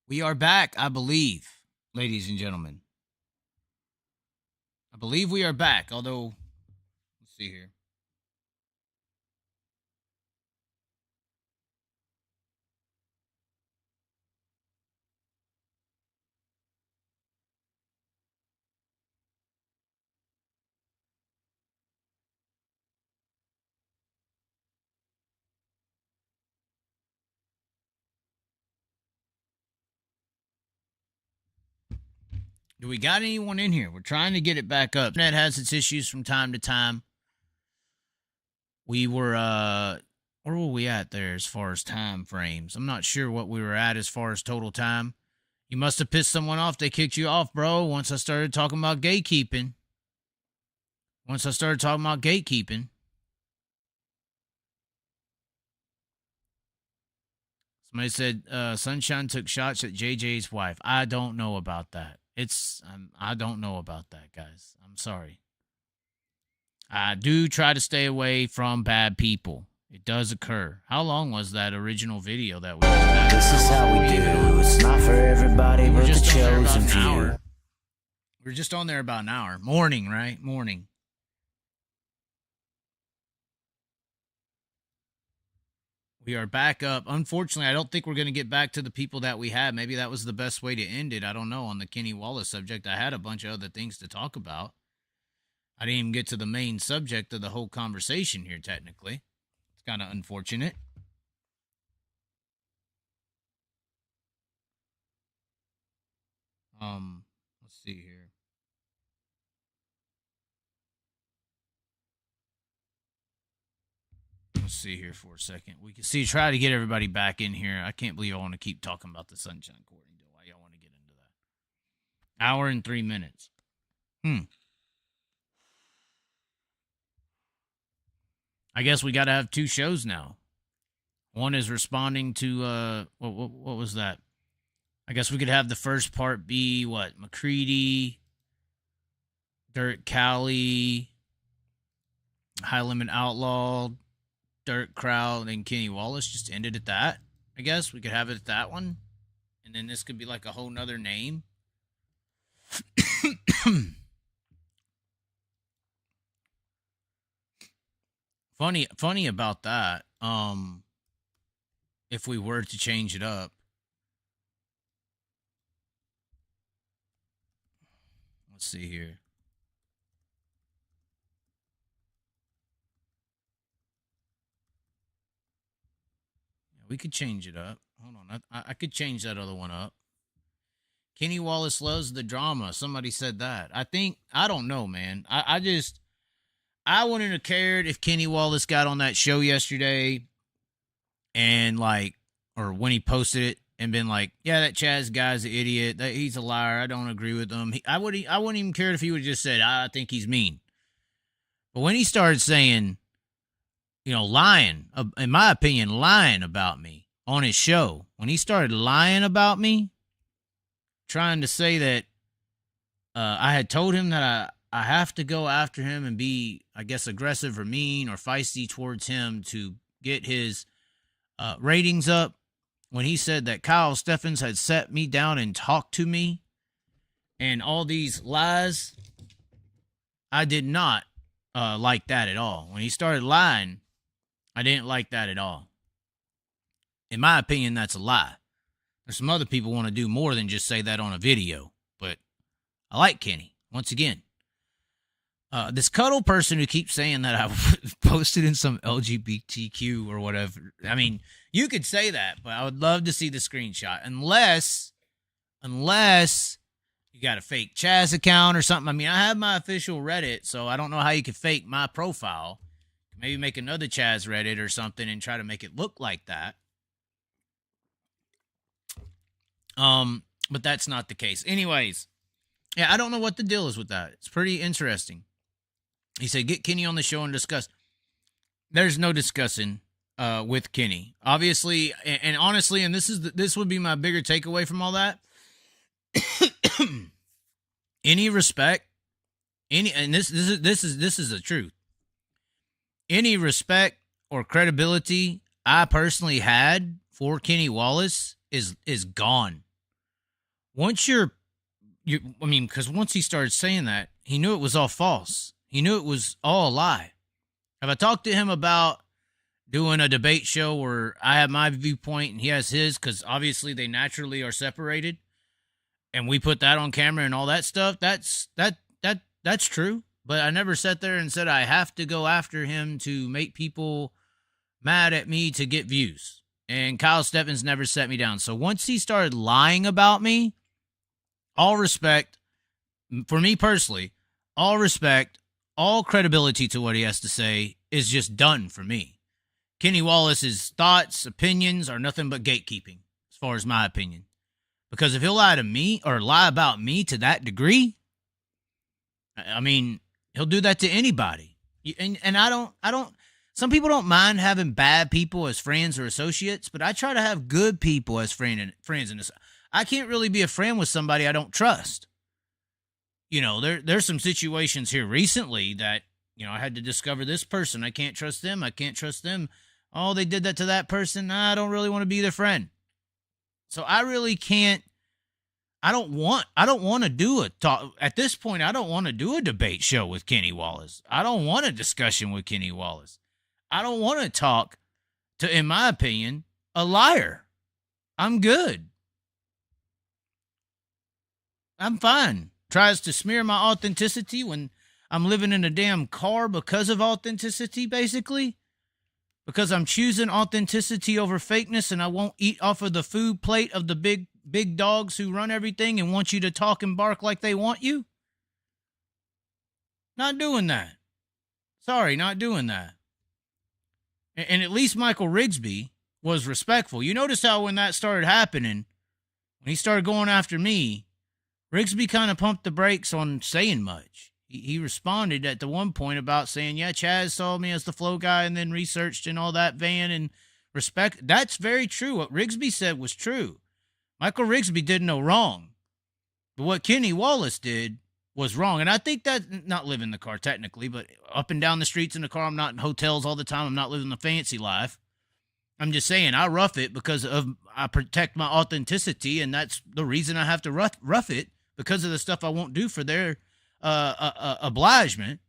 We are back, I believe, ladies and gentlemen. I believe we are back, although, let's see here. Do we got anyone in here? We're trying to get it back up. Net has its issues from time to time. We were, where were we at there as far as time frames? I'm not sure what we were at as far as total time. You must have pissed someone off. They kicked you off, bro, once I started talking about gatekeeping. Somebody said Sunshine took shots at JJ's wife. I don't know about that. I don't know about that, guys. I'm sorry. I do try to stay away from bad people. It does occur. How long was that original video that we did? This is how we do. It's not for everybody, but the chosen few. We were just on there about an hour. Morning, right? Morning. We are back up. Unfortunately, I don't think we're going to get back to the people that we had. Maybe that was the best way to end it. I don't know. On the Kenny Wallace subject, I had a bunch of other things to talk about. I didn't even get to the main subject of the whole conversation here, technically. It's kind of unfortunate. Let's see here. Let's see here for a second. We can see, try to get everybody back in here. I can't believe I want to keep talking about the Sunshine Court. Why y'all want to get into that? Hour and 3 minutes. I guess we got to have two shows now. One is responding to, what was that? I guess we could have the first part be, what? McCready, Dirt Cali, High Limit Outlaw, Dirt Crowd, and Kenny Wallace. Just end it at that. I guess we could have it at that one. And then this could be like a whole nother name. Funny about that. If we were to change it up. Let's see here. We could change it up. Hold on. I could change that other one up. Kenny Wallace loves the drama. Somebody said that. I don't know, man. I wouldn't have cared if Kenny Wallace got on that show yesterday and or when he posted it and been like, yeah, that Chaz guy's an idiot. He's a liar. I don't agree with him. I wouldn't even care if he would have just said, I think he's mean. But when he started saying, lying, in my opinion, lying about me on his show, when he started lying about me, trying to say that I had told him that I have to go after him and be, I guess, aggressive or mean or feisty towards him to get his ratings up, when he said that Kyle Steffens had sat me down and talked to me and all these lies, I did not like that at all. When he started lying, I didn't like that at all. In my opinion, that's a lie. There's some other people want to do more than just say that on a video, but I like Kenny. Once again, this cuddle person who keeps saying that I posted in some LGBTQ or whatever. I mean, you could say that, but I would love to see the screenshot. Unless you got a fake Chaz account or something. I mean, I have my official Reddit, so I don't know how you could fake my profile. Maybe make another Chaz Reddit or something and try to make it look like that. But that's not the case. Anyways, yeah, I don't know what the deal is with that. It's pretty interesting. He said, get Kenny on the show and discuss. There's no discussing with Kenny. Obviously, and honestly, and this would be my bigger takeaway from all that. Any respect, and this is the truth. Any respect or credibility I personally had for Kenny Wallace is gone. once I mean, because once he started saying that, he knew it was all false. He knew it was all a lie. Have I talked to him about doing a debate show where I have my viewpoint and he has his, because obviously they naturally are separated, and we put that on camera and all that stuff? That's true. But I never sat there and said I have to go after him to make people mad at me to get views. And Kyle Stephens never set me down. So once he started lying about me, all respect, for me personally, all respect, all credibility to what he has to say is just done for me. Kenny Wallace's thoughts, opinions are nothing but gatekeeping, as far as my opinion. Because if he'll lie to me or lie about me to that degree, I mean, he'll do that to anybody. And I don't, some people don't mind having bad people as friends or associates, but I try to have good people as friends. And I can't really be a friend with somebody I don't trust. You know, there's some situations here recently that, you know, I had to discover this person. I can't trust them. I can't trust them. Oh, they did that to that person. I don't really want to be their friend. So I really can't. I don't want to do a talk at this point. I don't want to do a debate show with Kenny Wallace. I don't want a discussion with Kenny Wallace. I don't want to talk to, in my opinion, a liar. I'm good. I'm fine. Tries to smear my authenticity when I'm living in a damn car because of authenticity, basically. Because I'm choosing authenticity over fakeness, and I won't eat off of the food plate of the big dogs who run everything and want you to talk and bark like they want you. Not doing that. Sorry, not doing that. And at least Michael Rigsby was respectful. You notice how when that started happening, when he started going after me, Rigsby kind of pumped the brakes on saying much. He responded at the one point about saying, yeah, Chaz saw me as the flow guy and then researched and all that, Van, and respect. That's very true. What Rigsby said was true. Michael Rigsby did no wrong. But what Kenny Wallace did was wrong. And I think that, not living in the car technically, but up and down the streets in the car, I'm not in hotels all the time. I'm not living the fancy life. I'm just saying I rough it because I protect my authenticity, and that's the reason I have to rough it, because of the stuff I won't do for their obligement.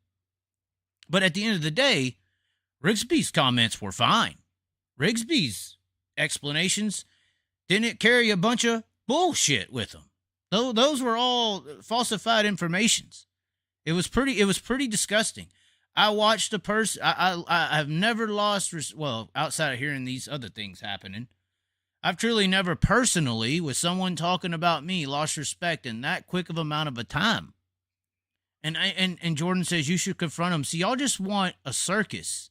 But at the end of the day, Rigsby's comments were fine. Rigsby's explanations didn't carry a bunch of bullshit with them. Those were all falsified informations. It was pretty disgusting. I watched a person. I've never lost. Well, outside of hearing these other things happening, I've truly never personally, with someone talking about me, lost respect in that quick of amount of a time. And Jordan says you should confront him. See, y'all just want a circus.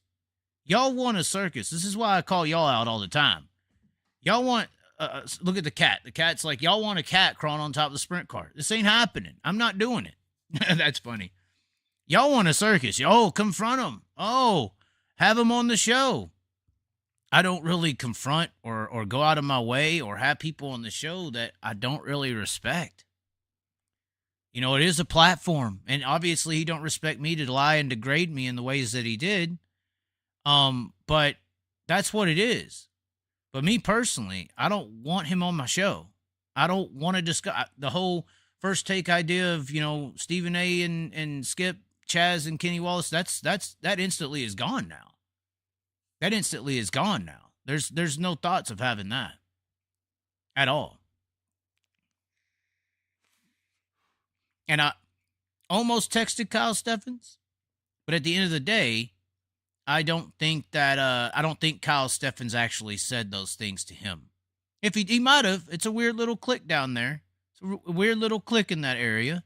Y'all want a circus. This is why I call y'all out all the time. Y'all want. Look at the cat. The cat's like, y'all want a cat crawling on top of the sprint car. This ain't happening. I'm not doing it. That's funny. Y'all want a circus. Oh, confront him. Oh, have him on the show. I don't really confront or go out of my way or have people on the show that I don't really respect. You know, it is a platform, and obviously he don't respect me to lie and degrade me in the ways that he did. But that's what it is. But me personally, I don't want him on my show. I don't want to discuss the whole first take idea of, you know, Stephen A. and Skip, Chaz, and Kenny Wallace. That instantly is gone now. That instantly is gone now. There's no thoughts of having that at all. And I almost texted Kyle Stephens, but at the end of the day, I don't think Kyle Stephens actually said those things to him. If he might have. It's a weird little click down there. It's a weird little click in that area.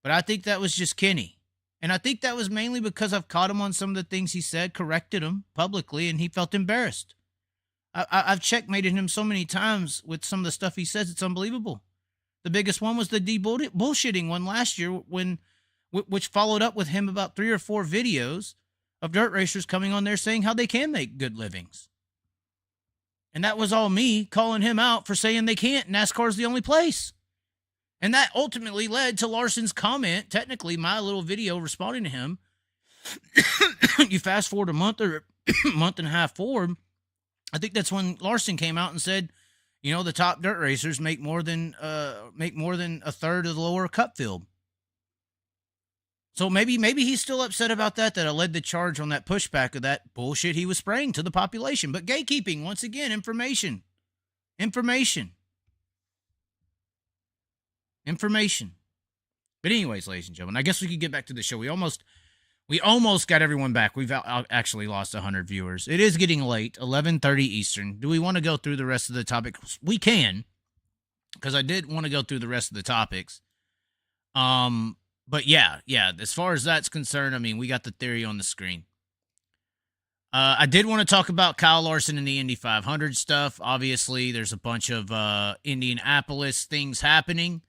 But I think that was just Kenny. And I think that was mainly because I've caught him on some of the things he said, corrected him publicly, and he felt embarrassed. I've checkmated him so many times with some of the stuff he says. It's unbelievable. The biggest one was the bullshitting one last year, which followed up with him about 3 or 4 videos of dirt racers coming on there saying how they can make good livings. And that was all me calling him out for saying they can't. NASCAR's the only place. And that ultimately led to Larson's comment, technically my little video responding to him. You fast forward a month or month and a half forward, I think that's when Larson came out and said, You know, the top dirt racers make more than a third of the lower cup field. So maybe he's still upset about that I led the charge on that pushback of that bullshit he was spraying to the population. But gatekeeping, once again, information. But anyways, ladies and gentlemen, I guess we could get back to the show. We almost got everyone back. We've actually lost 100 viewers. It is getting late, 11:30 Eastern. Do we want to go through the rest of the topics? We can, because I did want to go through the rest of the topics. But yeah, as far as that's concerned, I mean, we got the theory on the screen. I did want to talk about Kyle Larson and the Indy 500 stuff. Obviously, there's a bunch of Indianapolis things happening.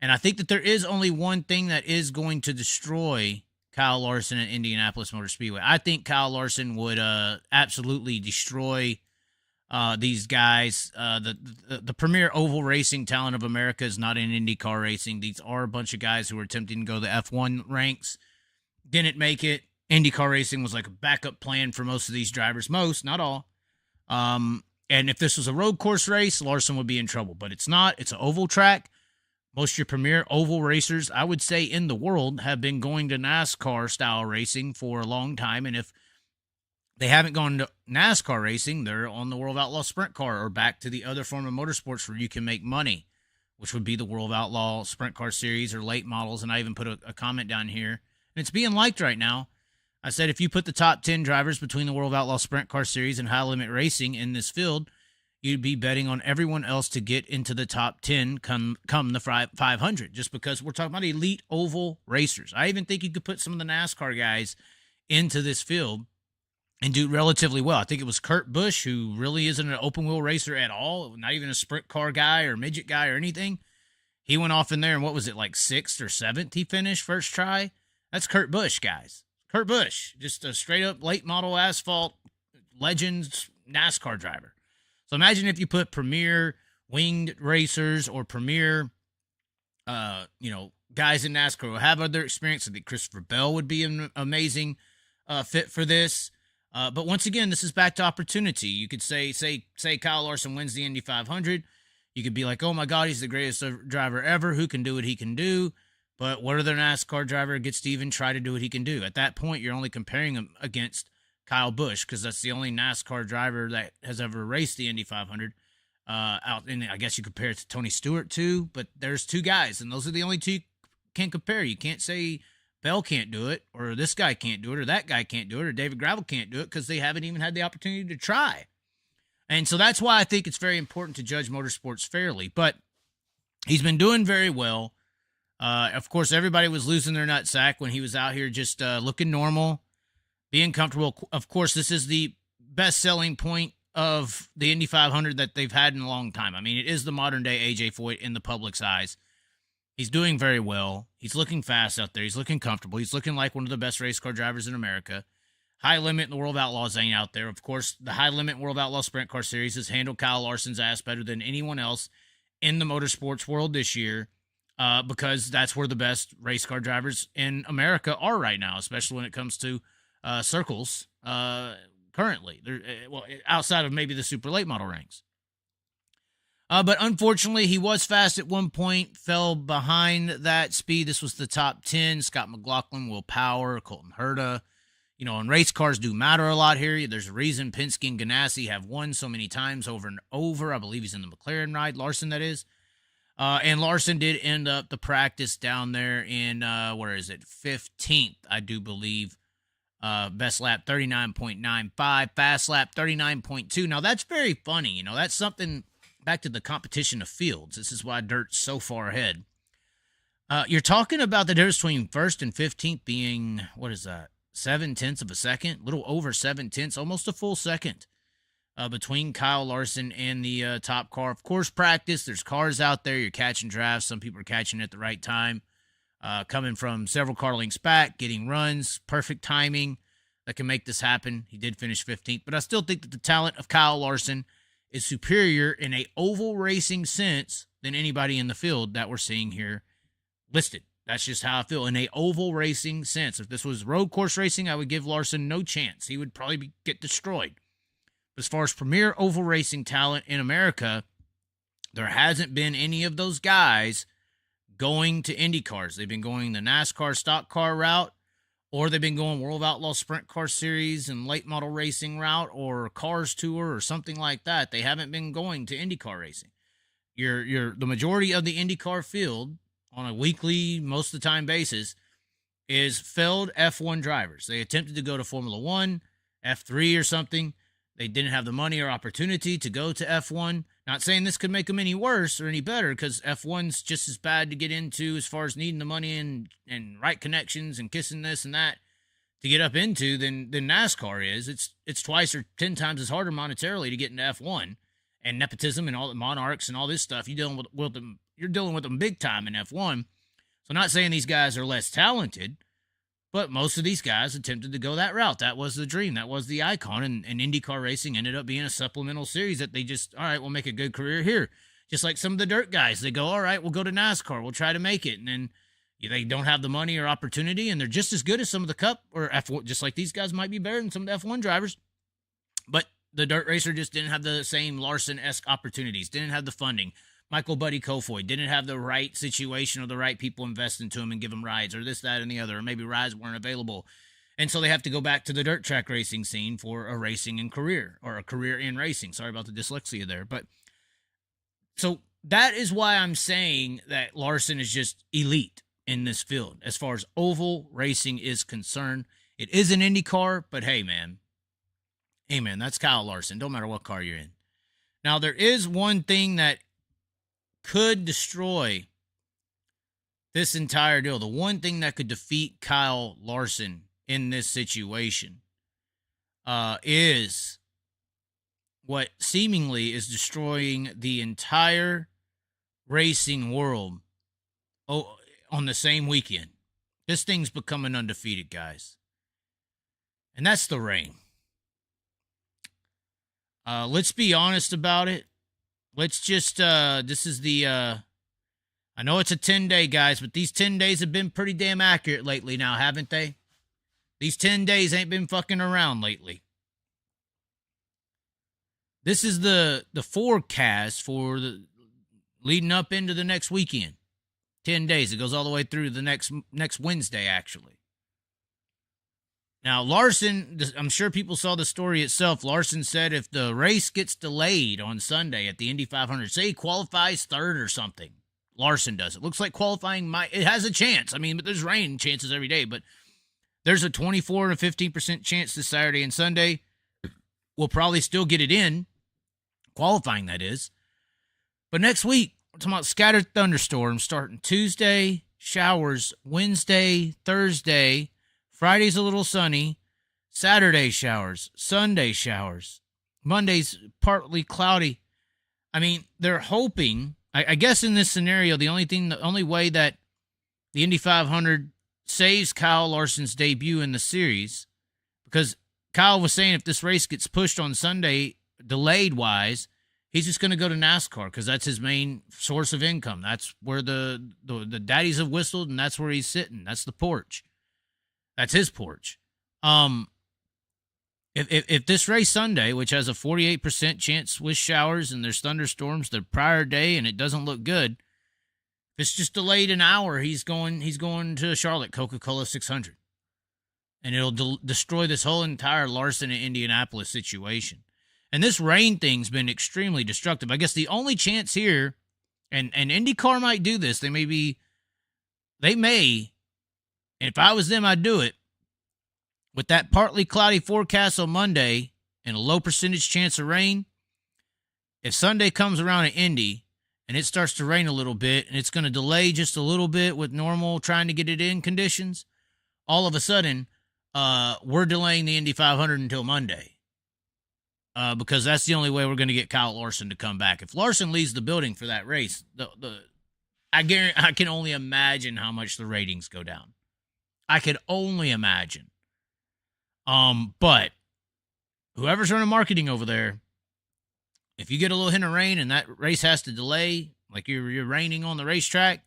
And I think that there is only one thing that is going to destroy Kyle Larson at Indianapolis Motor Speedway. I think Kyle Larson would absolutely destroy these guys. The premier oval racing talent of America is not in IndyCar racing. These are a bunch of guys who were attempting to go to the F1 ranks, didn't make it. IndyCar racing was like a backup plan for most of these drivers. Most, not all. And if this was a road course race, Larson would be in trouble. But it's not. It's an oval track. Most of your premier oval racers, I would say, in the world have been going to NASCAR-style racing for a long time. And if they haven't gone to NASCAR racing, they're on the World of Outlaw Sprint Car or back to the other form of motorsports where you can make money, which would be the World of Outlaw Sprint Car Series or late models. And I even put a comment down here. And it's being liked right now. I said if you put the top 10 drivers between the World of Outlaw Sprint Car Series and High Limit Racing in this field, you'd be betting on everyone else to get into the top 10 come the 500, just because we're talking about elite oval racers. I even think you could put some of the NASCAR guys into this field and do relatively well. I think it was Kurt Busch, who really isn't an open wheel racer at all, not even a sprint car guy or midget guy or anything. He went off in there, and what was it, like 6th or 7th he finished first try? That's Kurt Busch, guys. Kurt Busch, just a straight-up late model asphalt legends NASCAR driver. So imagine if you put premier winged racers or premier, guys in NASCAR who have other experience. I think Christopher Bell would be an amazing fit for this. But once again, this is back to opportunity. You could say Kyle Larson wins the Indy 500. You could be like, oh my God, he's the greatest driver ever. Who can do what he can do? But what other NASCAR driver gets to even try to do what he can do? At that point, you're only comparing him against Kyle Busch, because that's the only NASCAR driver that has ever raced the Indy 500 out. And I guess you compare it to Tony Stewart too, but there's two guys, and those are the only two you can compare. You can't say Bell can't do it, or this guy can't do it, or that guy can't do it, or David Gravel can't do it, because they haven't even had the opportunity to try. And so that's why I think it's very important to judge motorsports fairly. But he's been doing very well. Of course, everybody was losing their nutsack when he was out here just looking normal, being comfortable. Of course, this is the best selling point of the Indy 500 that they've had in a long time. I mean, it is the modern day AJ Foyt in the public's eyes. He's doing very well. He's looking fast out there. He's looking comfortable. He's looking like one of the best race car drivers in America. High Limit in the World of Outlaws ain't out there. Of course, the High Limit World Outlaw Sprint Car Series has handled Kyle Larson's ass better than anyone else in the motorsports world this year, because that's where the best race car drivers in America are right now, especially when it comes to circles currently. Well, outside of maybe the super late model ranks. But unfortunately, he was fast at one point, fell behind that speed. This was the top 10. Scott McLaughlin, Will Power, Colton Herta. You know, and race cars do matter a lot here. There's a reason Penske and Ganassi have won so many times over and over. I believe he's in the McLaren ride, Larson, that is. And Larson did end up the practice down there in, 15th, I do believe. Best lap 39.95, fast lap 39.2. Now, that's very funny. You know, that's something back to the competition of fields. This is why Dirt's so far ahead. You're talking about the difference between first and 15th being, what is that? 0.7 of a second, a little over 0.7, almost a full second between Kyle Larson and the top car. Of course, practice, there's cars out there. You're catching drafts. Some people are catching at the right time, coming from several car links back, getting runs, perfect timing that can make this happen. He did finish 15th, but I still think that the talent of Kyle Larson is superior in a oval racing sense than anybody in the field that we're seeing here listed. That's just how I feel. In a oval racing sense, if this was road course racing, I would give Larson no chance. He would probably get destroyed. But as far as premier oval racing talent in America, there hasn't been any of those guys going to Indy cars. They've been going the NASCAR stock car route, or they've been going World of Outlaws Sprint Car Series and late model racing route, or Cars Tour or something like that. They haven't been going to IndyCar racing. The majority of the IndyCar field on a weekly, most of the time basis is failed F1 drivers. They attempted to go to Formula One, F3 or something. They didn't have the money or opportunity to go to F1. Not saying this could make them any worse or any better, because F1's just as bad to get into as far as needing the money and right connections and kissing this and that to get up into than NASCAR is. It's twice or 10 times as harder monetarily to get into F1, and nepotism and all the monarchs and all this stuff. You're dealing with them big time in F1. So not saying these guys are less talented, but most of these guys attempted to go that route. That was the dream. That was the icon. And IndyCar racing ended up being a supplemental series that they just, all right, we'll make a good career here. Just like some of the dirt guys, they go, all right, we'll go to NASCAR. We'll try to make it. And then they don't have the money or opportunity, and they're just as good as some of the Cup or F1, just like these guys might be better than some of the F1 drivers. But the dirt racer just didn't have the same Larson-esque opportunities, didn't have the funding. Michael Buddy Kofoid didn't have the right situation or the right people invest into him and give him rides or this, that, and the other, or maybe rides weren't available. And so they have to go back to the dirt track racing scene for a racing and career, or a career in racing. Sorry about the dyslexia there. But so that is why I'm saying that Larson is just elite in this field as far as oval racing is concerned. It is an Indy car, but hey, man, that's Kyle Larson. Don't matter what car you're in. Now, there is one thing that could destroy this entire deal. The one thing that could defeat Kyle Larson in this situation is what seemingly is destroying the entire racing world on the same weekend. This thing's becoming undefeated, guys. And that's the rain. Let's be honest about it. Let's just, this is the, I know it's a 10-day, guys, but these 10 days have been pretty damn accurate lately now, haven't they? These 10 days ain't been fucking around lately. This is the forecast for the leading up into the next weekend. 10 days. It goes all the way through the next Wednesday, actually. Now, Larson, I'm sure people saw the story itself. Larson said if the race gets delayed on Sunday at the Indy 500, say he qualifies third or something, Larson does. It looks like qualifying it has a chance. I mean, but there's rain chances every day, but there's a 24 to 15% chance this Saturday and Sunday. We'll probably still get it in, qualifying that is. But next week, we're talking about scattered thunderstorms starting Tuesday, showers Wednesday, Thursday, Friday's a little sunny, Saturday showers, Sunday showers, Monday's partly cloudy. I mean, they're hoping, I guess in this scenario, the only way that the Indy 500 saves Kyle Larson's debut in the series, because Kyle was saying if this race gets pushed on Sunday, delayed-wise, he's just going to go to NASCAR because that's his main source of income. That's where the daddies have whistled, and that's where he's sitting. That's the porch. That's his porch. If this race Sunday, which has a 48% chance with showers and there's thunderstorms the prior day and it doesn't look good, if it's just delayed an hour, he's going to Charlotte Coca-Cola 600. And it'll destroy this whole entire Larson and Indianapolis situation. And this rain thing's been extremely destructive. I guess the only chance here, and IndyCar might do this, they may, and if I was them, I'd do it. With that partly cloudy forecast on Monday and a low percentage chance of rain, if Sunday comes around at Indy and it starts to rain a little bit and it's going to delay just a little bit with normal trying to get it in conditions, all of a sudden, we're delaying the Indy 500 until Monday. Because that's the only way we're going to get Kyle Larson to come back. If Larson leaves the building for that race, I can only imagine how much the ratings go down. I could only imagine. But whoever's running marketing over there, if you get a little hint of rain and that race has to delay, like you're raining on the racetrack,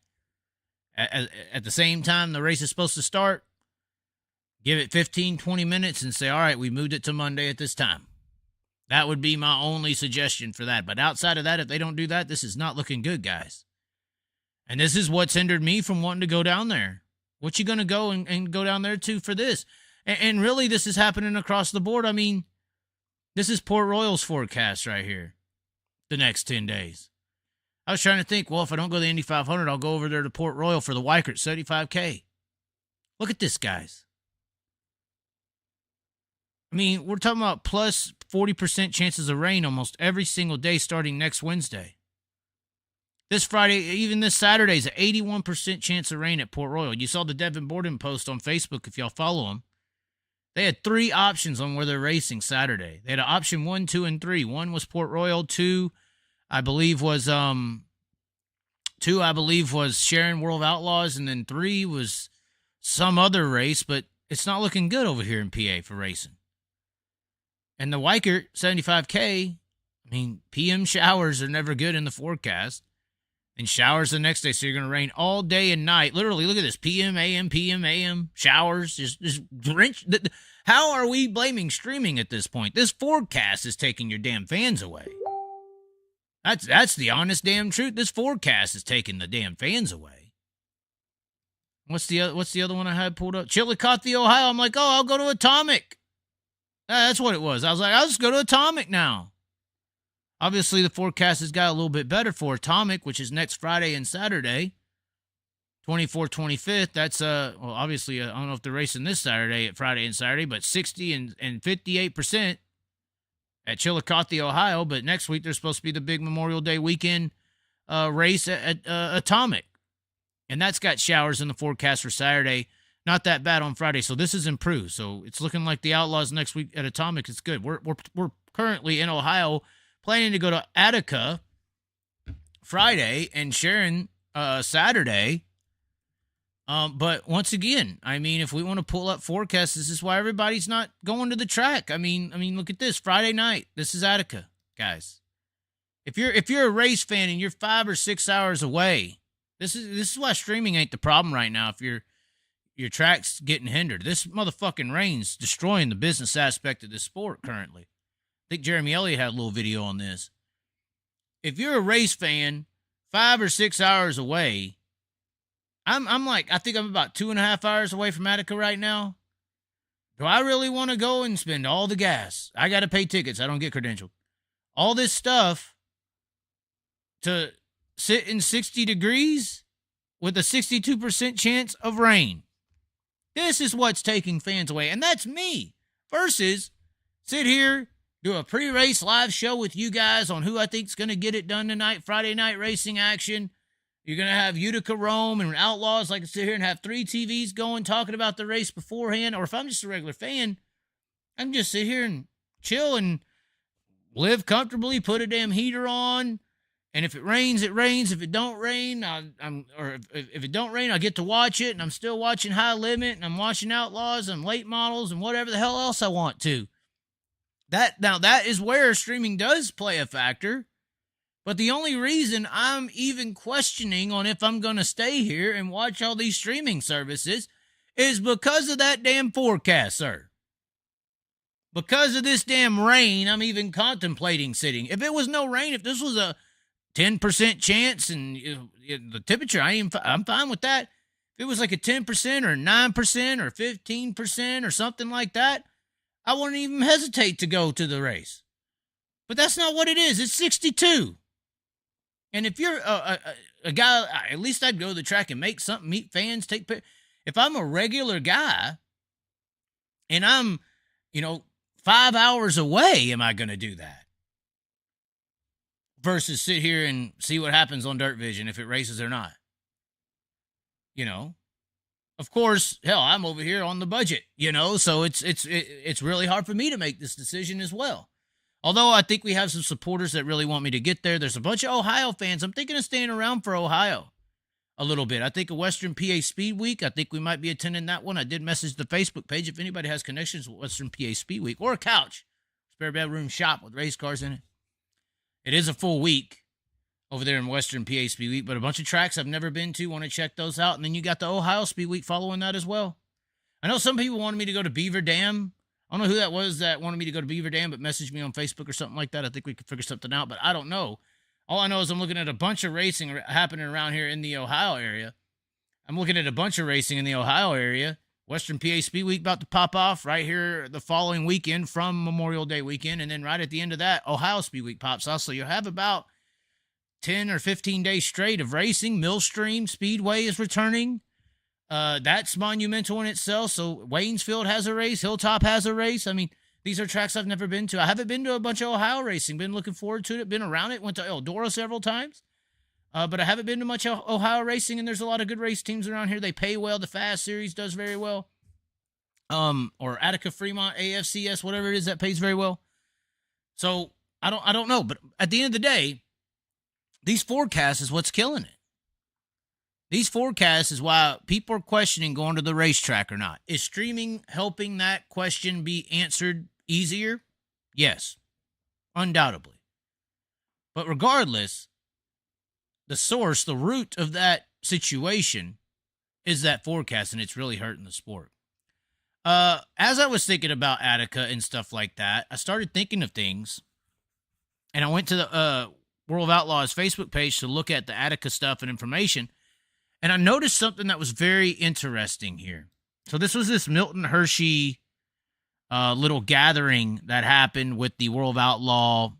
at the same time the race is supposed to start, give it 15, 20 minutes and say, all right, we moved it to Monday at this time. That would be my only suggestion for that. But outside of that, if they don't do that, this is not looking good, guys. And this is what's hindered me from wanting to go down there. What you going to go and go down there to for this? And really, this is happening across the board. I mean, this is Port Royal's forecast right here. The next 10 days. I was trying to think, well, if I don't go to the Indy 500, I'll go over there to Port Royal for the Weikert 75K. Look at this, guys. I mean, we're talking about plus 40% chances of rain almost every single day starting next Wednesday. This Friday, even this Saturday, is an 81% chance of rain at Port Royal. You saw the Devin Borden post on Facebook if y'all follow him. They had 3 options on where they're racing Saturday. They had an option 1, 2, and 3. 1 was Port Royal. 2, I believe, was Sharon World of Outlaws, and then 3 was some other race, but it's not looking good over here in PA for racing. And the Weikert 75K, I mean, PM showers are never good in the forecast. And showers the next day, so you're going to rain all day and night. Literally, look at this. PM, AM, showers. Just drench. How are we blaming streaming at this point? This forecast is taking your damn fans away. That's the honest damn truth. This forecast is taking the damn fans away. What's the other one I had pulled up? Chillicothe, Ohio. I'm like, I'll go to Atomic. That's what it was. I was like, I'll just go to Atomic now. Obviously, the forecast has got a little bit better for Atomic, which is next Friday and Saturday, 24th, 25th. That's, obviously, I don't know if they're racing this Saturday, Friday and Saturday, but 60 and 58% at Chillicothe, Ohio. But next week, there's supposed to be the big Memorial Day weekend race at Atomic. And that's got showers in the forecast for Saturday. Not that bad on Friday. So this is improved. So it's looking like the Outlaws next week at Atomic is good. We're currently in Ohio, planning to go to Attica Friday and Sharon Saturday. But once again, I mean, if we want to pull up forecasts, this is why everybody's not going to the track. I mean, look at this. Friday night. This is Attica, guys. If you're a race fan and you're 5 or 6 hours away, this is why streaming ain't the problem right now. If your track's getting hindered, this motherfucking rain's destroying the business aspect of this sport currently. I think Jeremy Elliott had a little video on this. If you're a race fan, 5 or 6 hours away, I'm like, I think I'm about 2.5 hours away from Attica right now. Do I really want to go and spend all the gas? I got to pay tickets. I don't get credentialed. All this stuff to sit in 60 degrees with a 62% chance of rain. This is what's taking fans away. And that's me versus sit here, do a pre-race live show with you guys on who I think is going to get it done tonight. Friday night racing action. You're going to have Utica Rome and Outlaws. I can sit here and have 3 TVs going, talking about the race beforehand. Or if I'm just a regular fan, I can just sit here and chill and live comfortably, put a damn heater on. And if it rains, it rains. If it don't rain, if it don't rain, I get to watch it. And I'm still watching High Limit, and I'm watching Outlaws and late models and whatever the hell else I want to. That is where streaming does play a factor. But the only reason I'm even questioning on if I'm going to stay here and watch all these streaming services is because of that damn forecast, sir. Because of this damn rain, I'm even contemplating sitting. If it was no rain, if this was a 10% chance and the temperature, I'm fine with that. If it was like a 10% or 9% or 15% or something like that, I wouldn't even hesitate to go to the race. But that's not what it is. It's 62. And if you're a guy, at least I'd go to the track and make something, meet fans, take pictures. If I'm a regular guy and I'm, 5 hours away, am I going to do that? Versus sit here and see what happens on DIRTVision if it races or not. Of course, hell, I'm over here on the budget, so it's really hard for me to make this decision as well. Although I think we have some supporters that really want me to get there. There's a bunch of Ohio fans. I'm thinking of staying around for Ohio a little bit. I think a Western PA Speed Week, I think we might be attending that one. I did message the Facebook page if anybody has connections with Western PA Speed Week or a couch, spare bedroom shop with race cars in it. It is a full week over there in Western PA Speed Week, but a bunch of tracks I've never been to. Want to check those out. And then you got the Ohio Speed Week following that as well. I know some people wanted me to go to Beaver Dam. I don't know who that was that wanted me to go to Beaver Dam, but messaged me on Facebook or something like that. I think we could figure something out, but I don't know. All I know is I'm looking at a bunch of racing happening around here in the Ohio area. Western PA Speed Week about to pop off right here the following weekend from Memorial Day weekend. And then right at the end of that, Ohio Speed Week pops off. So you'll have about 10 or 15 days straight of racing. Millstream Speedway is returning. That's monumental in itself. So Waynesfield has a race. Hilltop has a race. I mean, these are tracks I've never been to. I haven't been to a bunch of Ohio racing. Been looking forward to it. Been around it. Went to Eldora several times. But I haven't been to much Ohio racing, and there's a lot of good race teams around here. They pay well. The Fast Series does very well. Or Attica Fremont, AFCS, whatever it is, that pays very well. So I don't know. But at the end of the day, these forecasts is what's killing it. These forecasts is why people are questioning going to the racetrack or not. Is streaming helping that question be answered easier? Yes, undoubtedly. But regardless, the source, the root of that situation is that forecast, and it's really hurting the sport. As I was thinking about Attica and stuff like that, I started thinking of things, and I went to the World of Outlaws Facebook page to look at the Attica stuff and information, and I noticed something that was very interesting here. So this was this Milton Hershey little gathering that happened with the World of Outlaw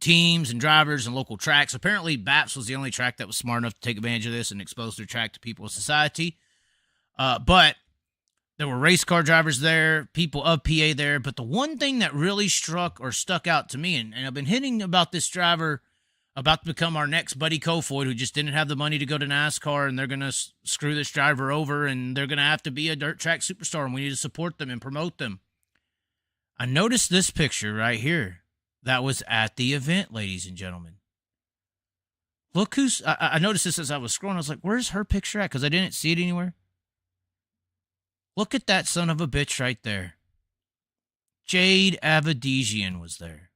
teams and drivers and local tracks. Apparently, BAPS was the only track that was smart enough to take advantage of this and expose their track to people of society. But there were race car drivers there, people of PA there. But the one thing that really stuck out to me, and I've been hitting about this driver about to become our next Buddy Kofoid, who just didn't have the money to go to NASCAR, and they're going to screw this driver over, and they're going to have to be a dirt track superstar, and we need to support them and promote them. I noticed this picture right here. That was at the event, ladies and gentlemen. Look who's... I noticed this as I was scrolling. I was like, where's her picture at? Because I didn't see it anywhere. Look at that son of a bitch right there. Jade Avedisian was there.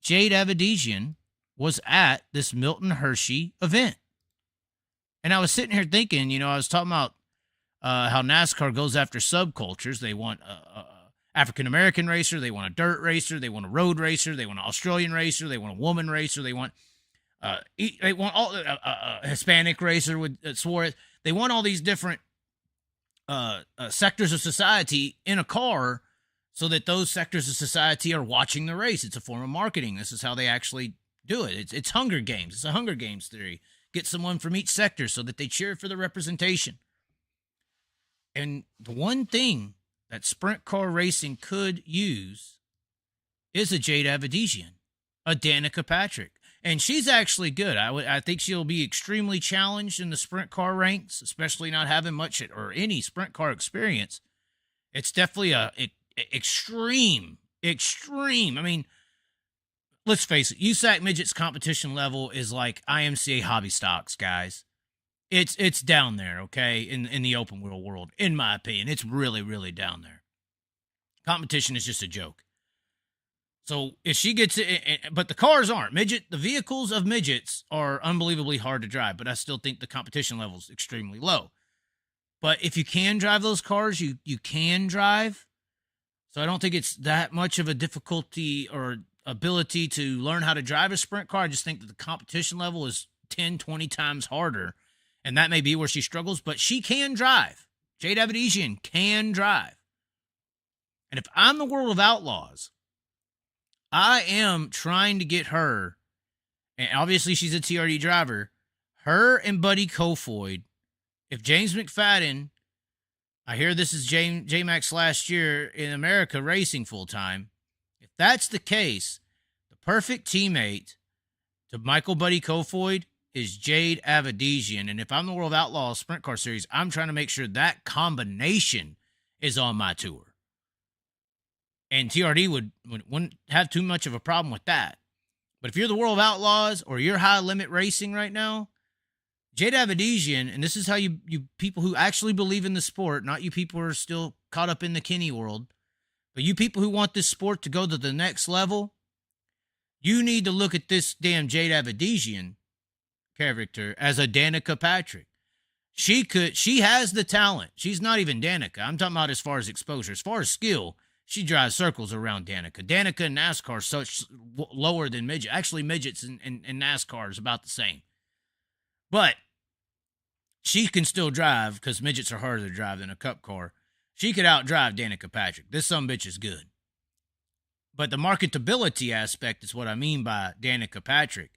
Jade Avedisian was at this Milton Hershey event. And I was sitting here thinking, I was talking about how NASCAR goes after subcultures. They want African-American racer, they want a dirt racer, they want a road racer, they want an Australian racer, they want a woman racer, they want all a Hispanic racer with Suarez. They want all these different sectors of society in a car so that those sectors of society are watching the race. It's a form of marketing. This is how they actually do it. It's Hunger Games. It's a Hunger Games theory. Get someone from each sector so that they cheer for the representation. And the one thing that sprint car racing could use is a Jade Avedisian, a Danica Patrick. And she's actually good. I think she'll be extremely challenged in the sprint car ranks, especially not having much or any sprint car experience. It's definitely extreme. I mean, let's face it, USAC Midget's competition level is like IMCA hobby stocks, guys. It's down there, okay, in the open wheel world, in my opinion. It's really, really down there. Competition is just a joke. So if she gets it, but the cars aren't. The vehicles of midgets are unbelievably hard to drive, but I still think the competition level is extremely low. But if you can drive those cars, you can drive. So I don't think it's that much of a difficulty or ability to learn how to drive a sprint car. I just think that the competition level is 10, 20 times harder. And that may be where she struggles, but she can drive. Jade Avedisian can drive. And if I'm the World of Outlaws, I am trying to get her, and obviously she's a TRD driver, her and Buddy Kofoid. If James McFadden, I hear this is J-Max last year in America racing full-time. If that's the case, the perfect teammate to Michael Buddy Kofoid is Jade Avedisian. And if I'm the World Outlaws Sprint Car Series, I'm trying to make sure that combination is on my tour. And TRD wouldn't have too much of a problem with that. But if you're the World of Outlaws or you're high limit racing right now, Jade Avedisian, and this is how you people who actually believe in the sport, not you people who are still caught up in the Kenny world, but you people who want this sport to go to the next level, you need to look at this damn Jade Avedisian character as a Danica Patrick. She has the talent. She's not even Danica. I'm talking about as far as exposure. As far as skill, she drives circles around Danica. Danica in NASCAR is such lower than midget. Actually, midgets in NASCAR is about the same. But she can still drive because midgets are harder to drive than a cup car. She could outdrive Danica Patrick. This sumbitch is good. But the marketability aspect is what I mean by Danica Patrick.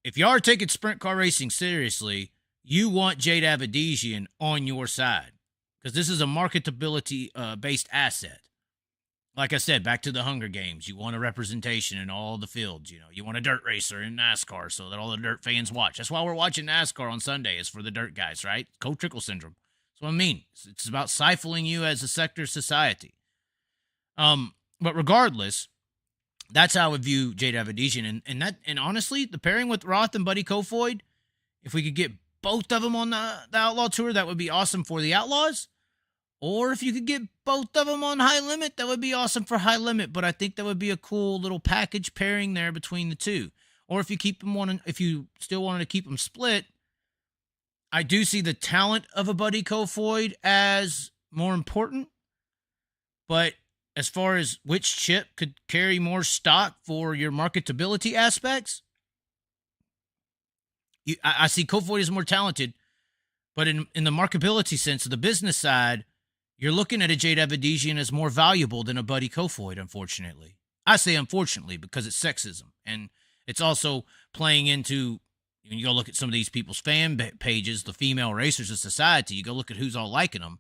If you are taking sprint car racing seriously, you want Jade Avedisian on your side because this is a marketability-based asset. Like I said, back to the Hunger Games, you want a representation in all the fields. You want a dirt racer in NASCAR so that all the dirt fans watch. That's why we're watching NASCAR on Sunday, is for the dirt guys, right? Cold-trickle syndrome. That's what I mean. It's about stifling you as a sector of society. But regardless, that's how I would view Jade Avedisian. And honestly, the pairing with Roth and Buddy Kofoid, if we could get both of them on the Outlaw Tour, that would be awesome for the Outlaws. Or if you could get both of them on High Limit, that would be awesome for High Limit. But I think that would be a cool little package pairing there between the two. Or if you keep them if you still wanted to keep them split, I do see the talent of a Buddy Kofoid as more important. But as far as which chip could carry more stock for your marketability aspects, I see Kofoid is more talented. But in the marketability sense of the business side, you're looking at a Jade Avedisian as more valuable than a Buddy Kofoid, unfortunately. I say unfortunately because it's sexism. And it's also playing into, when you go look at some of these people's fan pages, the female racers of society, you go look at who's all liking them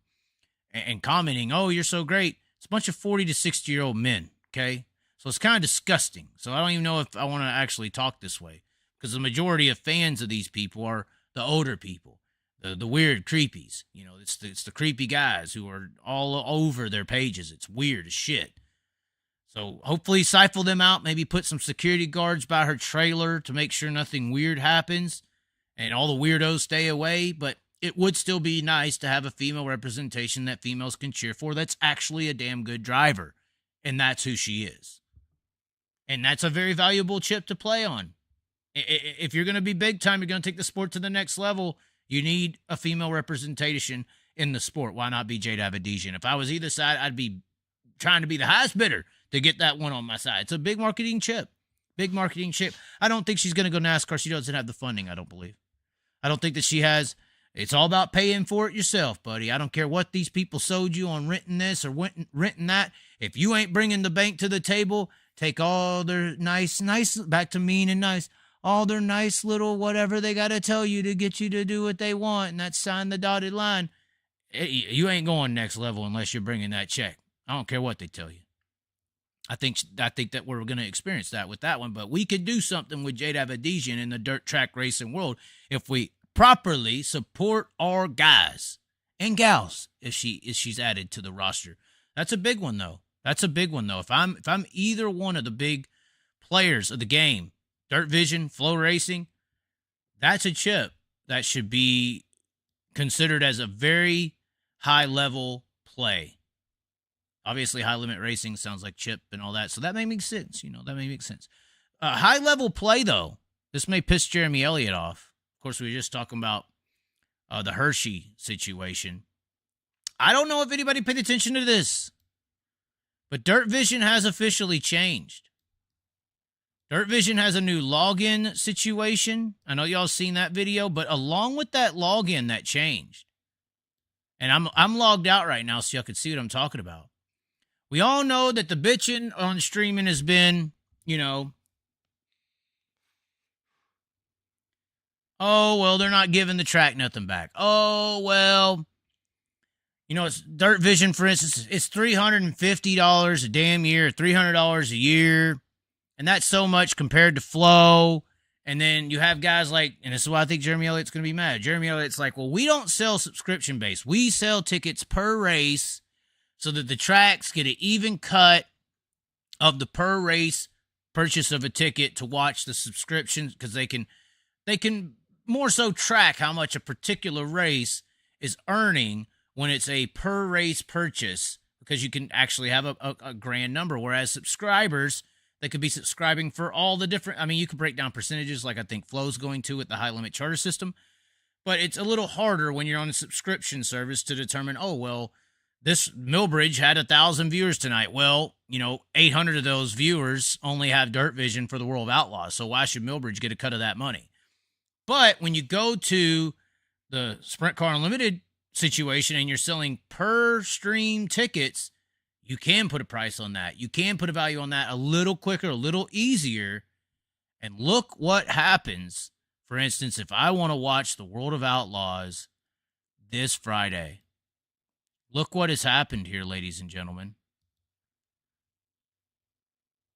and commenting, oh, you're so great. It's a bunch of 40 to 60-year-old men, okay? So it's kind of disgusting. So I don't even know if I want to actually talk this way because the majority of fans of these people are the older people. The weird creepies, it's the creepy guys who are all over their pages. It's weird as shit. So hopefully siphon them out, maybe put some security guards by her trailer to make sure nothing weird happens and all the weirdos stay away. But it would still be nice to have a female representation that females can cheer for that's actually a damn good driver. And that's who she is. And that's a very valuable chip to play on. If you're going to be big time, you're going to take the sport to the next level, you need a female representation in the sport. Why not be Jade Avedisian? If I was either side, I'd be trying to be the highest bidder to get that one on my side. It's a big marketing chip. Big marketing chip. I don't think she's going to go NASCAR. She doesn't have the funding, I don't believe. I don't think that she has. It's all about paying for it yourself, buddy. I don't care what these people sold you on renting this or renting that. If you ain't bringing the bank to the table, take all their nice, back to mean and nice, all their nice little whatever they got to tell you to get you to do what they want, and that's sign the dotted line. You ain't going next level unless you're bringing that check. I don't care what they tell you. I think that we're going to experience that with that one, but we could do something with Jade Avedisian in the dirt track racing world if we properly support our guys and gals if she's added to the roster. That's a big one though. If I'm either one of the big players of the game, DIRTVision, Flow Racing, that's a chip that should be considered as a very high-level play. Obviously, high-limit racing sounds like chip and all that, so that may make sense. High-level play, though, this may piss Jeremy Elliott off. Of course, we were just talking about the Hershey situation. I don't know if anybody paid attention to this, but DIRTVision has officially changed. DIRTVision has a new login situation. I know y'all seen that video, but along with that login that changed, and I'm logged out right now so y'all can see what I'm talking about. We all know that the bitching on streaming has been, oh, well, they're not giving the track nothing back. Oh, well, it's DIRTVision, for instance, it's $350 a damn year, $300 a year. And that's so much compared to Flow. And then you have guys like, and this is why I think Jeremy Elliott's going to be mad. Jeremy Elliott's like, well, we don't sell subscription-based. We sell tickets per race so that the tracks get an even cut of the per race purchase of a ticket to watch the subscriptions because they can more so track how much a particular race is earning when it's a per race purchase because you can actually have a grand number, whereas subscribers, they could be subscribing for all the different, you could break down percentages like I think Flow's going to with the high limit charter system. But it's a little harder when you're on a subscription service to determine, oh, well, this Millbridge had 1,000 viewers tonight. Well, 800 of those viewers only have DIRTVision for the World of Outlaws. So why should Millbridge get a cut of that money? But when you go to the Sprint Car Unlimited situation and you're selling per stream tickets, you can put a price on that. You can put a value on that a little quicker, a little easier. And look what happens. For instance, if I want to watch the World of Outlaws this Friday, look what has happened here, ladies and gentlemen.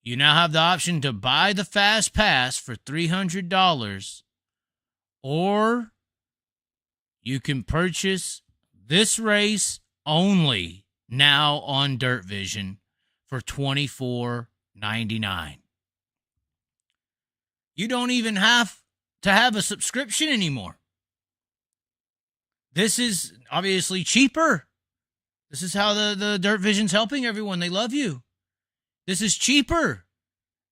You now have the option to buy the Fast Pass for $300, or you can purchase this race only now on DIRTVision for $24.99. You don't even have to have a subscription anymore. This is obviously cheaper. This is how the DIRTVision's helping everyone. They love you. This is cheaper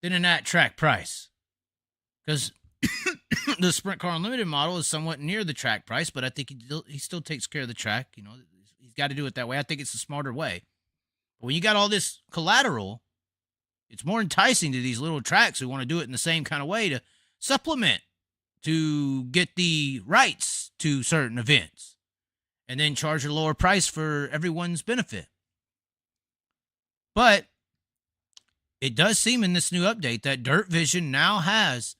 than an at-track price. Because the Sprint Car Unlimited model is somewhat near the track price, but I think he still takes care of the track. He's got to do it that way. I think it's a smarter way. But when you got all this collateral, it's more enticing to these little tracks who want to do it in the same kind of way to supplement, to get the rights to certain events, and then charge a lower price for everyone's benefit. But it does seem in this new update that DIRTVision now has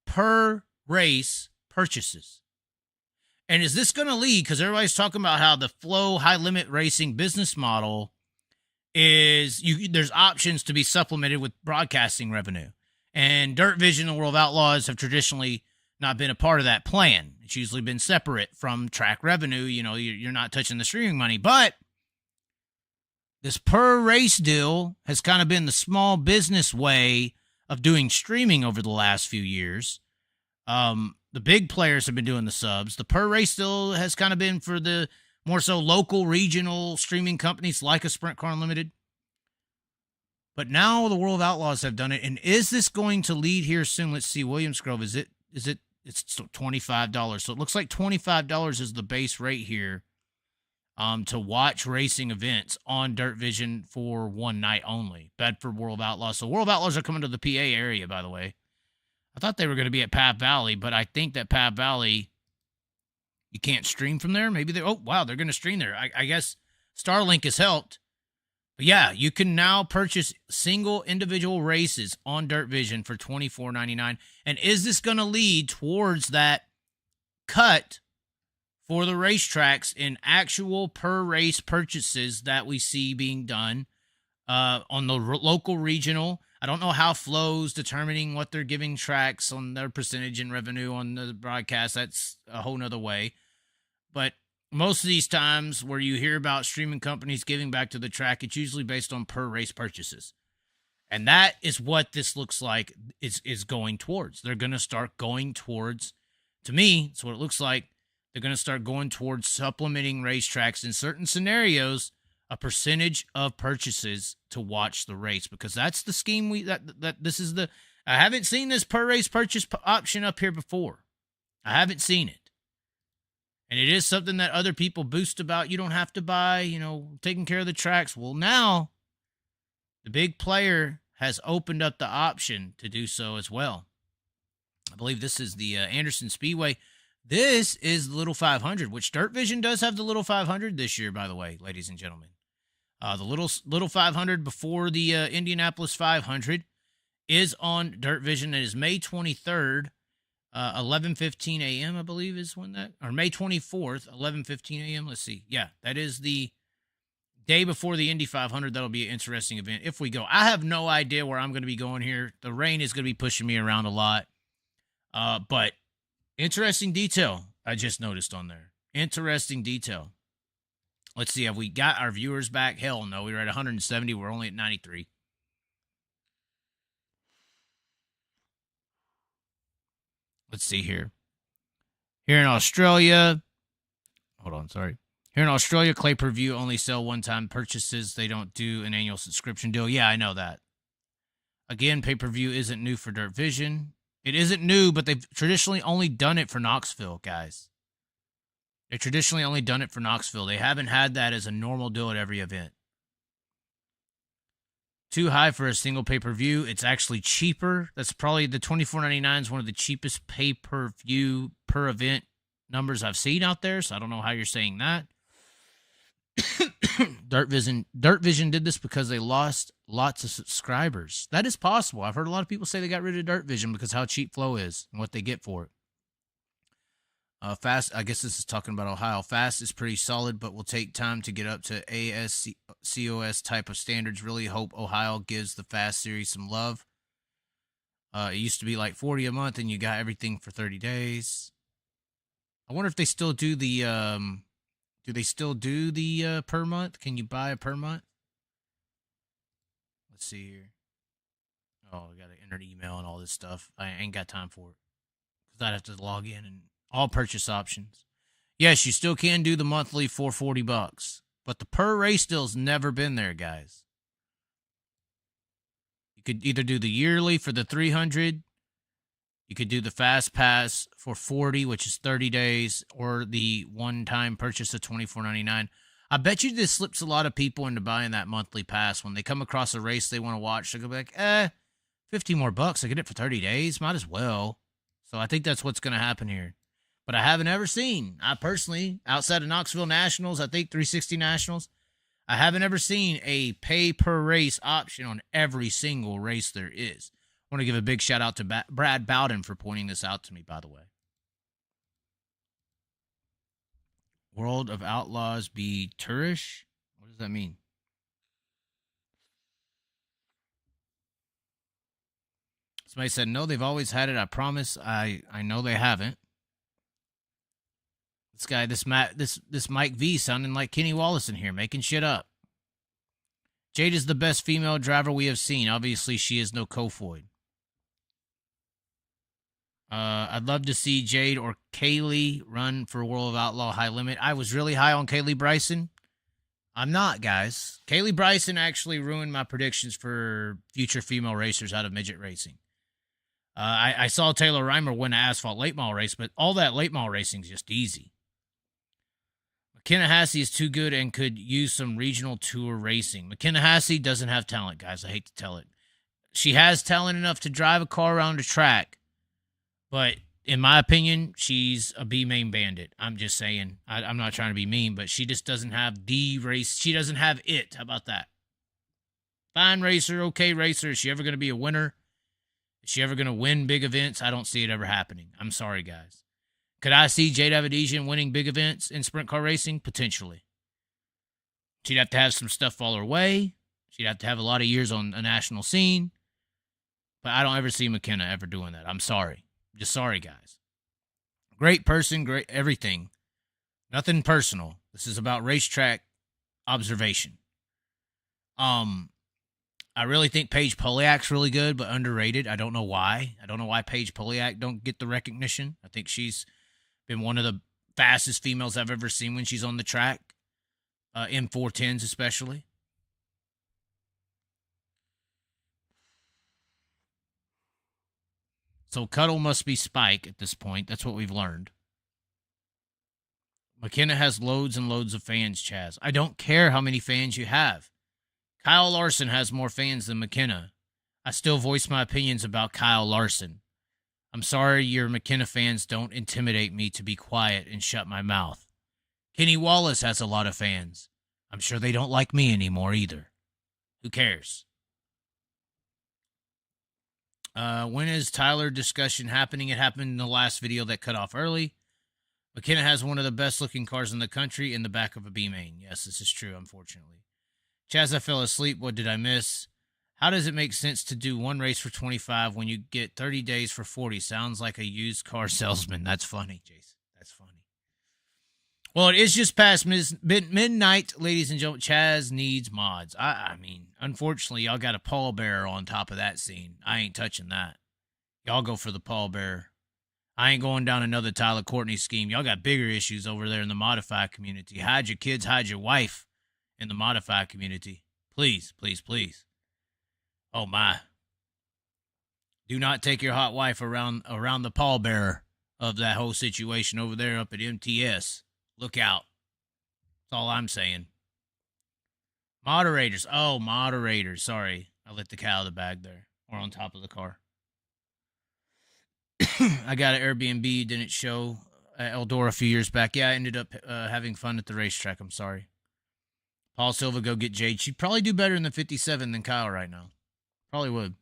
per race purchases. And is this going to lead, because everybody's talking about how the Flow high limit racing business model is, there's options to be supplemented with broadcasting revenue. And DIRTVision and World of Outlaws have traditionally not been a part of that plan. It's usually been separate from track revenue. You're not touching the streaming money. But this per race deal has kind of been the small business way of doing streaming over the last few years. The big players have been doing the subs. The per race deal has kind of been for the more so local, regional streaming companies like a Sprint Car Unlimited. But now the World of Outlaws have done it. And is this going to lead here soon? Let's see. Williams Grove, it's $25. So it looks like $25 is the base rate here to watch racing events on DIRTVision for one night only. Bedford World of Outlaws. So World of Outlaws are coming to the PA area, by the way. I thought they were going to be at Pav Valley, but I think that Pav Valley, you can't stream from there. Maybe they're going to stream there. I guess Starlink has helped. But yeah, you can now purchase single individual races on DIRTVision for $24.99. And is this going to lead towards that cut for the racetracks in actual per race purchases that we see being done on the local, regional? I don't know how Flow's determining what they're giving tracks on their percentage in revenue on the broadcast. That's a whole nother way. But most of these times where you hear about streaming companies giving back to the track, it's usually based on per race purchases. And that is what this looks like is going towards. They're going to start going towards, to me, it's what it looks like. They're going to start going towards supplementing racetracks in certain scenarios, a percentage of purchases to watch the race, because that's the scheme I haven't seen this per race purchase option up here before. I haven't seen it. And it is something that other people boost about. You don't have to buy, taking care of the tracks. Well, now the big player has opened up the option to do so as well. I believe this is the Anderson Speedway. This is the Little 500, which DIRTVision does have the Little 500 this year, by the way, ladies and gentlemen. The Little 500 before the Indianapolis 500 is on DIRTVision. It is May 23rd. 11:15 a.m. I believe is when that, or May 24th, 11:15 a.m. Let's see. Yeah, that is the day before the Indy 500. That'll be an interesting event if we go. I have no idea where I'm going to be going here. The rain is going to be pushing me around a lot. But interesting detail I just noticed on there. Interesting detail. Let's see. Have we got our viewers back? Hell no. We were at 170. We're only at 93. Let's see here. Here in Australia, Here in Australia, Clay Per View only sell one-time purchases. They don't do an annual subscription deal. Yeah, I know that. Again, pay-per-view isn't new for DIRTVision. It isn't new, but they've traditionally only done it for Knoxville, guys. They traditionally only done it for Knoxville. They haven't had that as a normal deal at every event. Too high for a single pay-per-view. It's actually cheaper. That's probably the $24.99 is one of the cheapest pay-per-view per event numbers I've seen out there, so I don't know how you're saying that. DIRTVision did this because they lost lots of subscribers. That is possible. I've heard a lot of people say they got rid of DIRTVision because how cheap Flow is and what they get for it. Fast, I guess this is talking about Ohio. Fast is pretty solid, but will take time to get up to ASCOS type of standards. Really hope Ohio gives the Fast series some love. It used to be like $40 a month, and you got everything for 30 days. I wonder if they still do the. Do they still do the per month? Can you buy a per month? Let's see here. Oh, I got to enter the email and all this stuff. I ain't got time for it because I'd have to log in and. All purchase options. Yes, you still can do the monthly for $40, but the per race deal's never been there, guys. You could either do the yearly for the 300, you could do the fast pass for 40, which is 30 days, or the one-time purchase of $24.99. I bet you this slips a lot of people into buying that monthly pass when they come across a race they want to watch. They'll be like, 50 more bucks. I get it for 30 days. Might as well. So I think that's what's going to happen here. But I haven't ever seen, I personally, outside of Knoxville Nationals, I think 360 Nationals, I haven't ever seen a pay per race option on every single race there is. I want to give a big shout out to Brad Bowden for pointing this out to me, by the way. World of Outlaws be tourish? What does that mean? Somebody said, no, they've always had it. I promise. I know they haven't. This guy, this Mike V sounding like Kenny Wallace in here, making shit up. Jade is the best female driver we have seen. Obviously, she is no Kofoid. I'd love to see Jade or Kaylee run for World of Outlaw High Limit. I was really high on Kaylee Bryson. I'm not, guys. Kaylee Bryson actually ruined my predictions for future female racers out of midget racing. I saw Taylor Reimer win an asphalt late model race, but all that late model racing is just easy. McKenna Hassey is too good and could use some regional tour racing. McKenna Hassey doesn't have talent, guys. I hate to tell it. She has talent enough to drive a car around a track, but in my opinion, she's a B-main bandit. I'm just saying. I'm not trying to be mean, but she just doesn't have the race. She doesn't have it. How about that? Fine racer, okay racer. Is she ever going to be a winner? Is she ever going to win big events? I don't see it ever happening. I'm sorry, guys. Could I see Jade Avedisian winning big events in sprint car racing? Potentially. She'd have to have some stuff fall her way. She'd have to have a lot of years on a national scene. But I don't ever see McKenna ever doing that. I'm sorry. Just sorry, guys. Great person, great everything. Nothing personal. This is about racetrack observation. I really think Paige Poliak's really good, but underrated. I don't know why. I don't know why Paige Poliak don't get the recognition. I think she's been one of the fastest females I've ever seen when she's on the track, in 410s especially. So Cuddle must be Spike at this point. That's what we've learned. McKenna has loads and loads of fans, Chaz. I don't care how many fans you have. Kyle Larson has more fans than McKenna. I still voice my opinions about Kyle Larson. I'm sorry your McKenna fans don't intimidate me to be quiet and shut my mouth. Kenny Wallace has a lot of fans. I'm sure they don't like me anymore either. Who cares? When is Tyler discussion happening? It happened in the last video that cut off early. McKenna has one of the best looking cars in the country in the back of a B-main. Yes, this is true, unfortunately. Chaz, I fell asleep. What did I miss? How does it make sense to do one race for 25 when you get 30 days for 40? Sounds like a used car salesman. That's funny, Jason. That's funny. Well, it is just past midnight, ladies and gentlemen. Chaz needs mods. I mean, unfortunately, y'all got a pallbearer on top of that scene. I ain't touching that. Y'all go for the pallbearer. I ain't going down another Tyler Courtney scheme. Y'all got bigger issues over there in the modified community. Hide your kids, hide your wife in the modified community. Please, please, please. Oh, my. Do not take your hot wife around the pallbearer of that whole situation over there up at MTS. Look out. That's all I'm saying. Moderators. Oh, moderators. Sorry. I let the cat out of the bag there. Or on top of the car. I got an Airbnb. Didn't show at Eldora a few years back. Yeah, I ended up having fun at the racetrack. I'm sorry. Paul Silva, go get Jade. She'd probably do better in the 57 than Kyle right now. Probably would.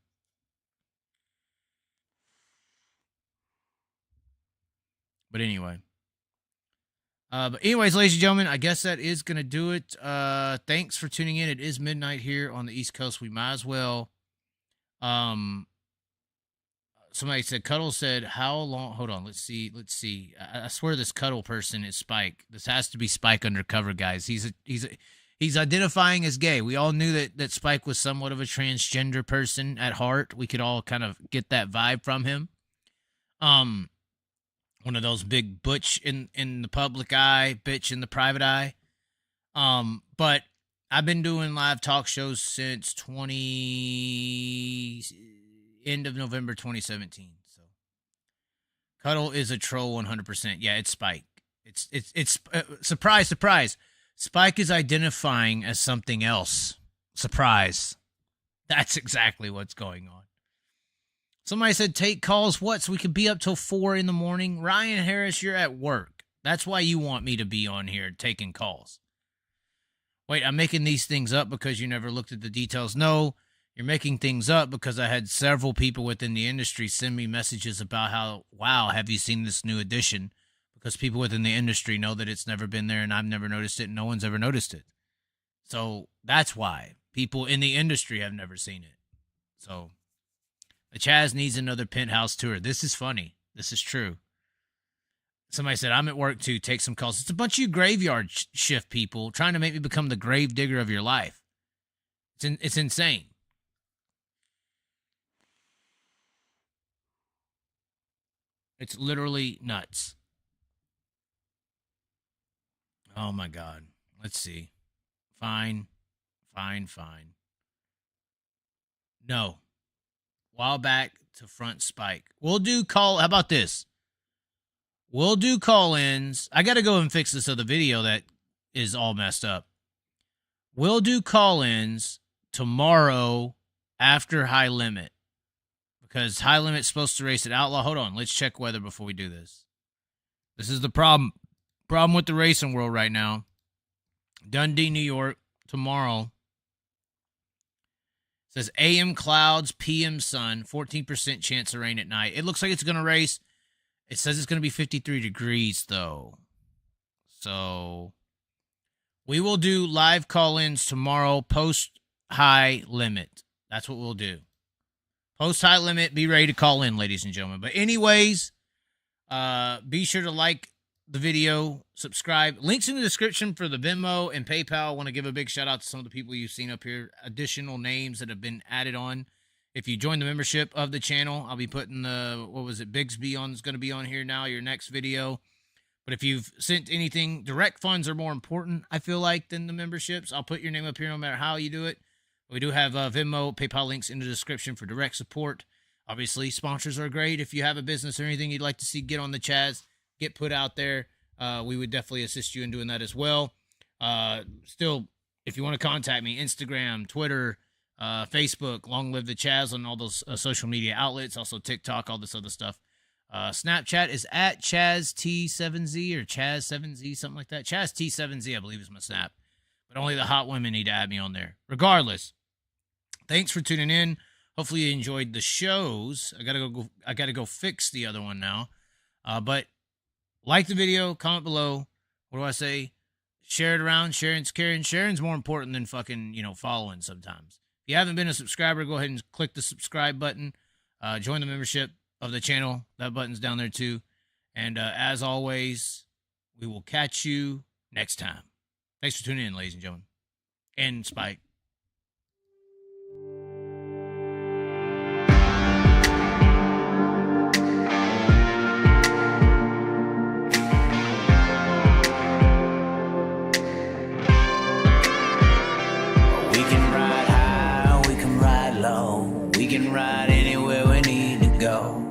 But anyway. Ladies and gentlemen, I guess that is going to do it. Thanks for tuning in. It is midnight here on the East Coast. We might as well. Somebody said, Cuddle said, how long? Hold on. Let's see. I swear this Cuddle person is Spike. This has to be Spike undercover, guys. He's identifying as gay. We all knew that Spike was somewhat of a transgender person at heart. We could all kind of get that vibe from him. One of those big butch in the public eye, bitch in the private eye. But I've been doing live talk shows since end of November 2017. So Cuddle is a troll 100%. Yeah, it's Spike. It's surprise. Spike is identifying as something else. Surprise. That's exactly what's going on. Somebody said, take calls, what? So we could be up till 4 in the morning? Ryan Harris, you're at work. That's why you want me to be on here taking calls. Wait, I'm making these things up because you never looked at the details. No, you're making things up because I had several people within the industry send me messages about how, wow, have you seen this new edition? Because people within the industry know that it's never been there and I've never noticed it and no one's ever noticed it. So that's why people in the industry have never seen it. So the Chaz needs another penthouse tour. This is funny. This is true. Somebody said, I'm at work too. Take some calls. It's a bunch of you graveyard shift people trying to make me become the grave digger of your life. It's insane. It's literally nuts. Oh, my God. Let's see. Fine. No. While back to front Spike. How about this? We'll do call-ins. I got to go and fix this other video that is all messed up. We'll do call-ins tomorrow after High Limit. Because High Limit's supposed to race at Outlaw. Hold on. Let's check weather before we do this. This is the problem. Problem with the racing world right now. Dundee, New York, tomorrow. Says AM clouds, PM sun, 14% chance of rain at night. It looks like it's going to race. It says it's going to be 53 degrees, though. So we will do live call-ins tomorrow, post-high limit. That's what we'll do. Post-high limit, be ready to call in, ladies and gentlemen. But anyways, be sure to like the video, subscribe. Links in the description for the Venmo and PayPal. I want to give a big shout out to some of the people you've seen up here. Additional names that have been added on. If you join the membership of the channel, I'll be putting Bigsby on is going to be on here now, your next video. But if you've sent anything, direct funds are more important, I feel like, than the memberships. I'll put your name up here no matter how you do it. We do have Venmo, PayPal links in the description for direct support. Obviously, sponsors are great. If you have a business or anything you'd like to see get on the Chaz, get put out there, we would definitely assist you in doing that as well. Still, if you want to contact me, Instagram, Twitter, Facebook, long live the Chaz on all those social media outlets, also TikTok, all this other stuff. Snapchat is at ChazT7Z or Chaz7Z, something like that. ChazT7Z, I believe, is my snap. But only the hot women need to add me on there. Regardless, thanks for tuning in. Hopefully you enjoyed the shows. I gotta go fix the other one now. But like the video, comment below. What do I say? Share it around. Sharing's caring. Sharing's more important than fucking, following sometimes. If you haven't been a subscriber, go ahead and click the subscribe button. Join the membership of the channel. That button's down there too. And as always, we will catch you next time. Thanks for tuning in, ladies and gentlemen. And Spike. We can ride high, we can ride low. We can ride anywhere we need to go.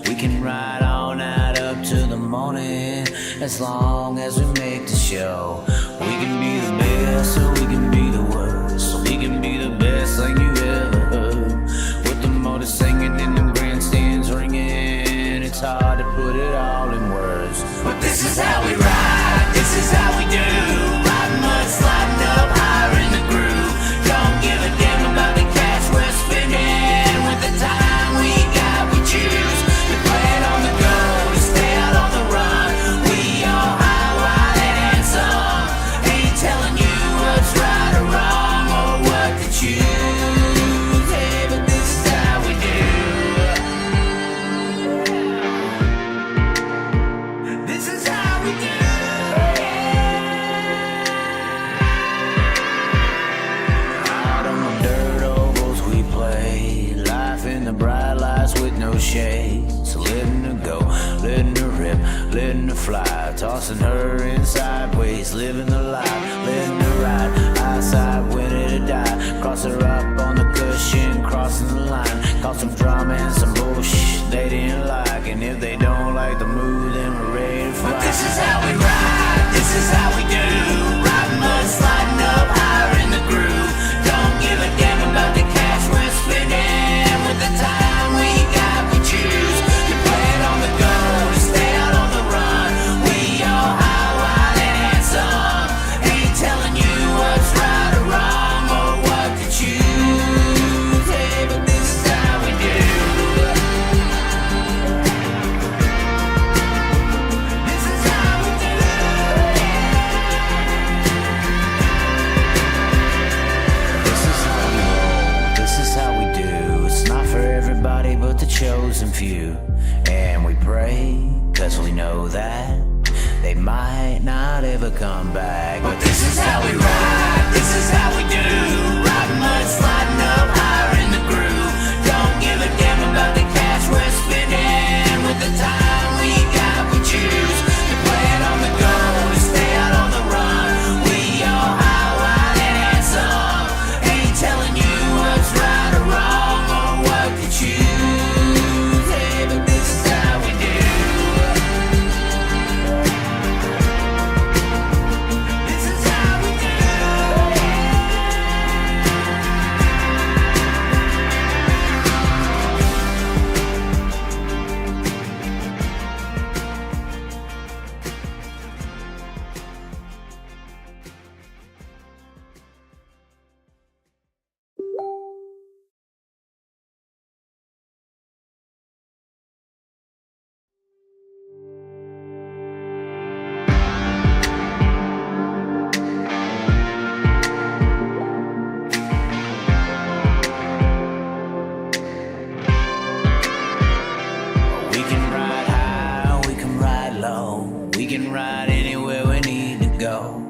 We can ride all night up to the morning, as long as we make the show. We can be the best or we can be the worst. So we can be the best thing you ever heard. With the motor singing and the grandstands ringing, it's hard to put it all in words. But this is how we ride, this is how we do. Riding mud, sliding up higher in the groove. Don't give a damn about the cash we're spending. With the time we got, we choose to play it on the go, to stay out on the run. We all high, wide, and handsome. Ain't telling you what's right or wrong or what to choose. Hey, but this is how we do. This is how we do. Out on the dirt ovals we play, life in the bright lights with no shade. So letting her go, letting her rip, letting her fly, tossing her in sideways, living the life, letting her ride, eyesight winning to die. Cross her up on the cushion, crossing the line, cause some drama and some bullshit they didn't like. And if they don't like the move, then we're ready to fly. But this is how we ride, this is how we do. Riding mud, sliding up higher in the groove. Don't give a damn about the cash we're spending. With the time we got, we choose to play it on the go, to stay out on the run. We all high, wide, and handsome. Ain't telling you what's right or wrong or what to choose. Hey, but this is how we do. This is how we do. This is how we roll, this is how we do. It's not for everybody but the chosen few. And we pray, cause we know that they might not ever come back. But this is how we ride, this is how we do. Riding mud, sliding up higher in the groove. Don't give a damn about the cash we're spending. With the time we got, we choose to play it on the go, to stay out on the run. We all high, wide, and handsome. Ain't telling you what's right or wrong or what to choose. Hey, but this is how we do. This is how we do. We can ride high, we can ride low. We can ride anywhere we need to go.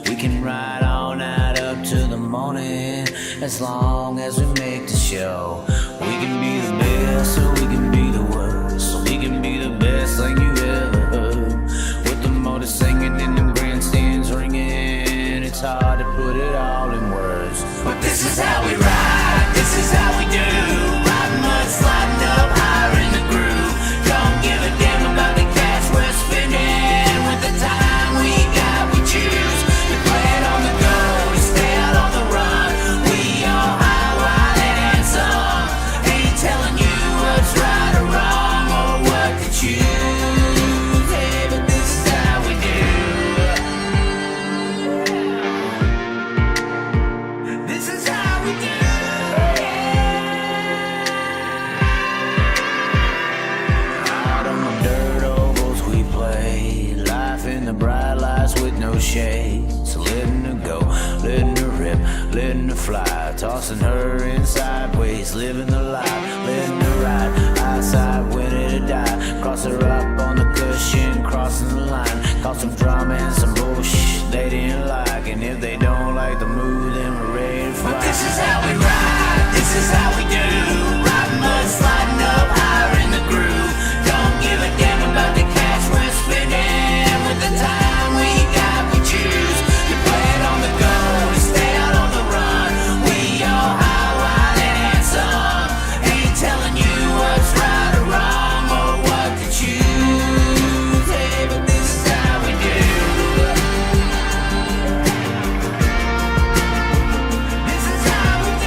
We can ride all night up to the morning, as long as we make the show. We can be the best or we can be the worst. So we can be the best thing you ever heard. With the motor singing and the grandstands ringing, it's hard to put it all in words. But this is how we ride, this is how we do. Riding mud, sliding up higher in the groove. Don't give a damn about the cash we're spending. With the time we got, we choose to play it on the go, to stay out on the run. We all high, wide, and handsome. Ain't telling you what's right or wrong or what to choose. Hey, but this is how we do. This is how we do. Out on the dirt ovals we play, life in the bright lights with no shade. So letting her go, letting her rip, letting her fly, tossing her in sideways, living the life,